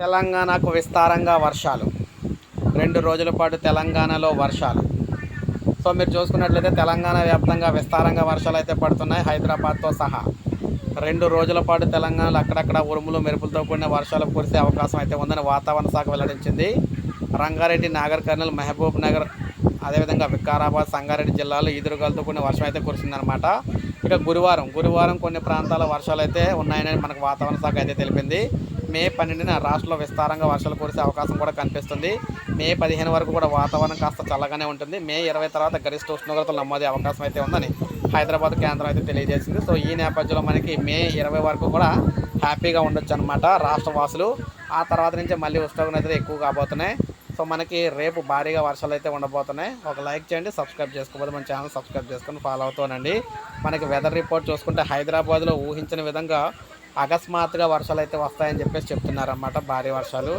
తెలంగాణకు విస్తారంగా వర్షాలు. 2 రోజుల పాటు తెలంగాణలో వర్షాలు. సో మీరు చూసుకున్నట్లయితే తెలంగాణ వ్యాప్తంగా విస్తారంగా వర్షాలు అయితే పడుతున్నాయి, హైదరాబాద్తో సహా. 2 రోజుల పాటు తెలంగాణలో అక్కడక్కడ ఉరుములు మెరుపులతో కూడిన వర్షాలు కురిసే అవకాశం అయితే ఉందని వాతావరణ శాఖ వెల్లడించింది. రంగారెడ్డి, నాగర్ కర్నూల్, మహబూబ్ నగర్, అదేవిధంగా వికారాబాద్, సంగారెడ్డి జిల్లాలో ఈదురుగాలతో కూడిన వర్షం అయితే కురిసిందనమాట. ఇక గురువారం కొన్ని ప్రాంతాల వర్షాలు అయితే ఉన్నాయని మనకు వాతావరణ శాఖ అయితే తెలిపింది. మే 12న రాష్ట్రంలో విస్తారంగా వర్షాలు కురిసే అవకాశం కూడా కనిపిస్తుంది. మే 15 వరకు కూడా వాతావరణం కాస్త చల్లగానే ఉంటుంది. మే 20 తర్వాత గరిష్ట ఉష్ణోగ్రతలు నమోదే అవకాశం అయితే ఉందని హైదరాబాద్ కేంద్రం అయితే తెలియజేసింది. సో ఈ నేపథ్యంలో మనకి మే 20 వరకు కూడా హ్యాపీగా ఉండొచ్చు అనమాట రాష్ట్ర వాసులు. ఆ తర్వాత నుంచి మళ్ళీ ఉష్ణోగ్రతలు ఎక్కువ కాబోతున్నాయి. సో మనకి రేపు భారీగా వర్షాలు అయితే ఉండబోతున్నాయి. ఒక లైక్ చేయండి, సబ్స్క్రైబ్ చేసుకోకపోతే మన ఛానల్ సబ్స్క్రైబ్ చేసుకొని ఫాలో అవుతానండి. మనకి వెదర్ రిపోర్ట్ చూసుకుంటే హైదరాబాద్లో ఊహించిన విధంగా అకస్మాత్తుగా వర్షాలు అయితే వస్తాయని చెప్పేసి చెప్తున్నారన్నమాట, భారీ వర్షాలు.